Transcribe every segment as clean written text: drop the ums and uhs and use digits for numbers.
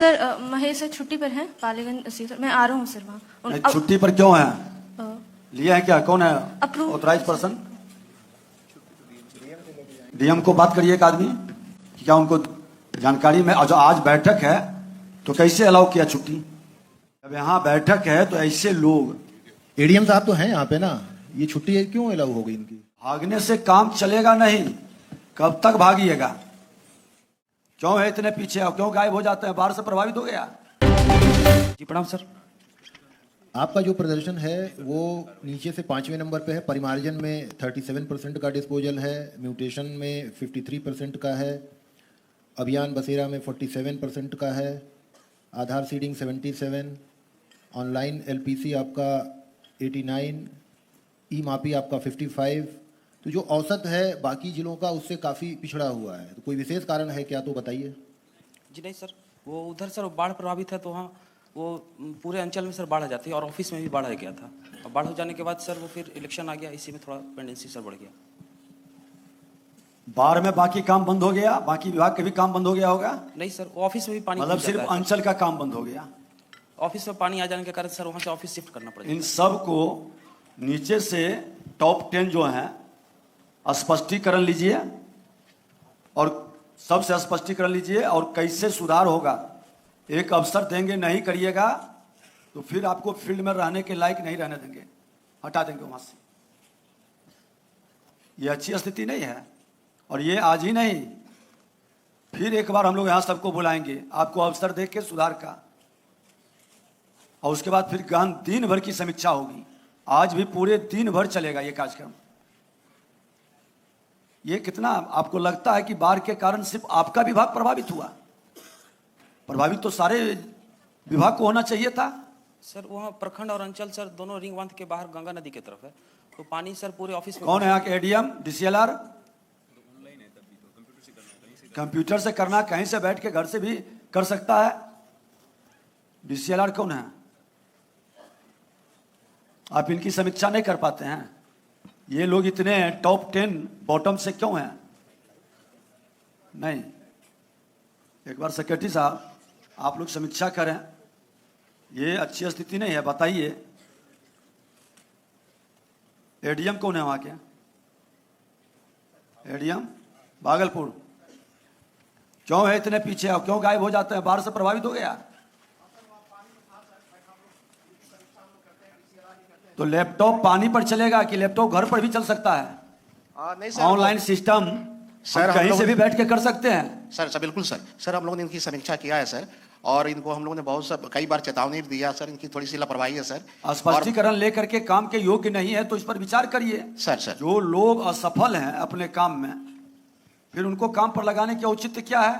Sir Mahesh sir छुट्टी पर हैं पालीगंज से सर, मैं आ रहा हूँ सर वहाँ। छुट्टी पर क्यों है? लिया है क्या? कौन है अप्रूव ऑथराइज पर्सन? डीएम को बात करिए एक आदमी कि क्या उनको जानकारी में जो आज बैठक है तो कैसे अलाउ किया छुट्टी? अब यहाँ बैठक है तो ऐसे लोग एडीएम साहब तो हैं यहाँ पे ना, ये छुट्टी क्यों अलाउ हो गई इनकी? भागने से काम चलेगा नहीं। कब तक भागिएगा? क्यों है इतने पीछे? और क्यों गायब हो जाते हैं? बाहर से प्रभावित हो गया? जी प्रणाम सर। आपका जो प्रदर्शन है वो नीचे से 5वें नंबर पे है। परिमार्जन में 37% का डिस्पोजल है, म्यूटेशन में 53% का है, अभियान बसेरा में 47% का है, आधार सीडिंग 77, ऑनलाइन एलपीसी आपका 89, ई मापी आपका 55। तो जो औसत है बाकी जिलों का उससे काफ़ी पिछड़ा हुआ है। तो कोई विशेष कारण है क्या, तो बताइए। जी नहीं सर, वो उधर सर बाढ़ प्रभावित है तो वहाँ वो पूरे अंचल में सर बाढ़ आ जाती है और ऑफिस में भी बाढ़ आ गया था। और बाढ़ हो जाने के बाद सर वो फिर इलेक्शन आ गया, इसी में थोड़ा पेंडेंसी सर बढ़ गया। बाढ़ में बाकी काम बंद हो गया? बाकी विभाग के भी काम बंद हो गया होगा? नहीं सर, वो ऑफिस में भी पानी मतलब घुस सिर्फ जाता है। अंचल का काम बंद हो गया? ऑफिस में पानी आ जाने के कारण सर वहाँ से ऑफिस शिफ्ट करना पड़ेगा। इन सब को नीचे से टॉप 10 जो हैं स्पष्टीकरण लीजिए और सबसे स्पष्टीकरण लीजिए और कैसे सुधार होगा। एक अवसर देंगे, नहीं करिएगा तो फिर आपको फील्ड में रहने के लायक नहीं रहने देंगे, हटा देंगे वहां से। ये अच्छी स्थिति नहीं है। और ये आज ही नहीं, फिर एक बार हम लोग यहाँ सबको बुलाएंगे आपको अवसर दे के सुधार का, और उसके बाद फिर गहन दिन भर की समीक्षा होगी। आज भी पूरे दिन भर चलेगा ये कार्यक्रम। ये कितना आपको लगता है कि बाढ़ के कारण सिर्फ आपका विभाग प्रभावित हुआ? प्रभावित तो सारे विभाग को होना चाहिए था। सर वहाँ प्रखंड और अंचल सर दोनों रिंग बांध के बाहर गंगा नदी की तरफ है, तो पानी सर पूरे ऑफिस में। कौन है यहाँ के एडीएम डीसीएलआर? कंप्यूटर से करना, कहीं से बैठ के घर से भी कर सकता है। डीसीएलआर कौन है? आप इनकी समीक्षा नहीं कर पाते हैं? ये लोग इतने टॉप 10 बॉटम से क्यों हैं? नहीं, एक बार सेक्रेटरी साहब आप लोग समीक्षा करें। ये अच्छी स्थिति नहीं है, बताइए। एडीएम कौन है वहां के? एडीएम भागलपुर क्यों है इतने पीछे और क्यों गायब हो जाते हैं? बाढ़ से प्रभावित हो गया तो लैपटॉप पानी पर चलेगा कि लैपटॉप घर पर भी चल सकता है? नहीं सर, ऑनलाइन सिस्टम सर कहीं से भी बैठ के कर सकते हैं। सर बिल्कुल सर हम लोगों ने इनकी समीक्षा किया है सर, और इनको हम लोगों ने बहुत कई बार चेतावनी दिया सर। इनकी थोड़ी सी लापरवाही है सर। स्पष्टीकरण लेकर के काम के योग्य नहीं है तो इस पर विचार करिए। सर जो लोग असफल हैं अपने काम में, फिर उनको काम पर लगाने की औचित्य क्या है?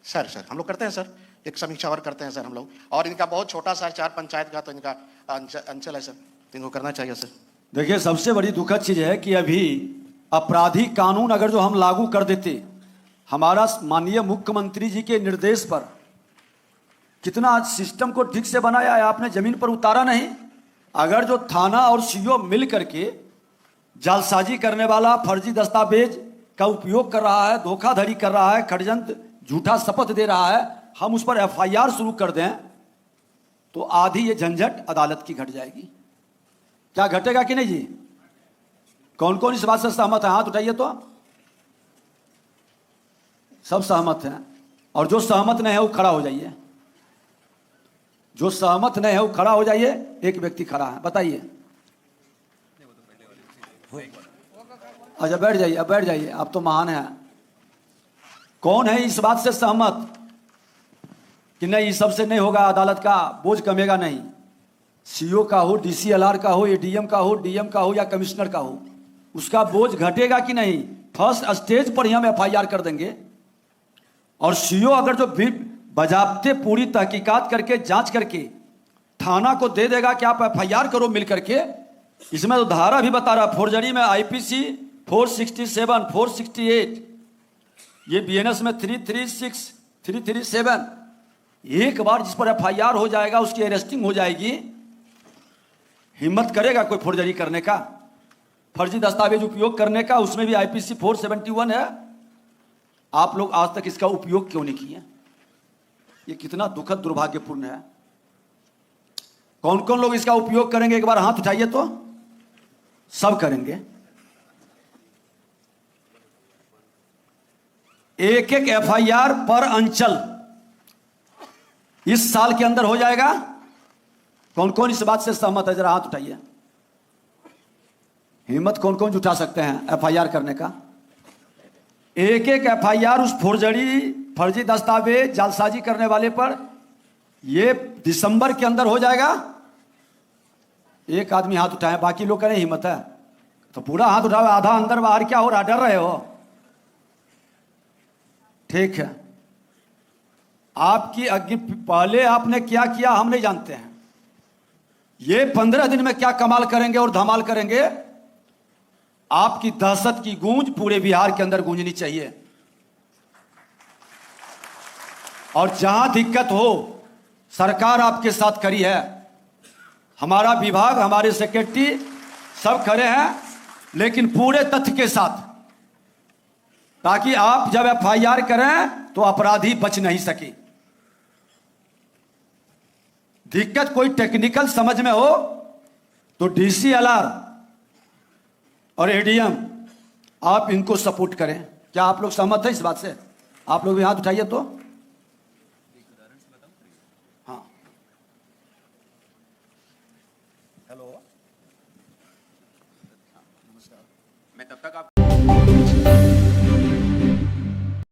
सर हम लोग करते हैं सर, एक समीक्षा और करते हैं सर हम लोग। और इनका बहुत छोटा सा 4 पंचायत का तो इनका अंचल है सर, इनको करना चाहिए सर। देखिए, सबसे बड़ी दुखद चीज है कि अभी अपराधी कानून अगर जो हम लागू कर देते, हमारा माननीय मुख्यमंत्री जी के निर्देश पर कितना सिस्टम को ठीक से बनाया है आपने, जमीन पर उतारा नहीं। अगर जो थाना और सीओ मिल करके जालसाजी करने वाला, फर्जी दस्तावेज का उपयोग कर रहा है, धोखाधड़ी कर रहा है, षड्यंत्र, झूठा शपथ दे रहा है, हम उस पर एफआईआर शुरू कर दें तो आधी ये झंझट अदालत की घट जाएगी। क्या घटेगा कि नहीं जी? कौन कौन इस बात से सहमत है? हाथ उठाइए तो। सब सहमत हैं। और जो सहमत नहीं है वो खड़ा हो जाइए। जो सहमत नहीं है वो खड़ा हो जाइए। एक व्यक्ति खड़ा है, बताइए। अच्छा बैठ जाइए, अब बैठ जाइए, आप तो महान हैं। कौन है इस बात से सहमत कि नहीं, इस सबसे नहीं होगा, अदालत का बोझ कमेगा नहीं? सीओ का हो, डीसीएलआर का हो, एडीएम का हो, डीएम का हो या कमिश्नर का हो, उसका बोझ घटेगा कि नहीं? फर्स्ट स्टेज पर ही हम एफआईआर कर देंगे। और सीओ अगर जो बजाबते पूरी तहकीकात करके जांच करके थाना को दे देगा कि आप एफआईआर करो मिल करके, इसमें तो धारा भी बता रहा, फोर्जरी में आईपीसी 467, 468, ये बीएनएस में 336, 337, एक बार जिस पर एफआईआर हो जाएगा उसकी अरेस्टिंग हो जाएगी। हिम्मत करेगा कोई फोर्जरी करने का, फर्जी दस्तावेज उपयोग करने का? उसमें भी आईपीसी 471 है। आप लोग आज तक इसका उपयोग क्यों नहीं किए? ये कितना दुखद दुर्भाग्यपूर्ण है। कौन कौन लोग इसका उपयोग करेंगे, एक बार हाथ उठाइए तो। सब करेंगे। एक एक एफआईआर पर अंचल इस साल के अंदर हो जाएगा। कौन कौन इस बात से सहमत है, जरा हाथ उठाइए। हिम्मत कौन कौन जुटा सकते हैं एफआईआर करने का। एक एक एफआईआर उस फर्जी दस्तावेज जालसाजी करने वाले पर ये दिसंबर के अंदर हो जाएगा। एक आदमी हाथ उठाए, बाकी लोग करें हिम्मत है तो पूरा हाथ उठाओ। आधा अंदर बाहर क्या हो रहा, डर रहे हो? ठीक है, आपकी पहले आपने क्या किया हम नहीं जानते हैं। ये 15 दिन में क्या कमाल करेंगे और धमाल करेंगे, आपकी दहशत की गूंज पूरे बिहार के अंदर गूंजनी चाहिए। और जहां दिक्कत हो, सरकार आपके साथ खड़ी है, हमारा विभाग, हमारे सेक्रेटरी सब खड़े हैं, लेकिन पूरे तथ्य के साथ, ताकि आप जब एफआईआर करें तो अपराधी बच नहीं सके। दिक्कत कोई टेक्निकल समझ में हो तो डीसीएलआर और एडीएम आप इनको सपोर्ट करें। क्या आप लोग सहमत हैं इस बात से? आप लोग भी हाथ उठाइए तो। हाँ,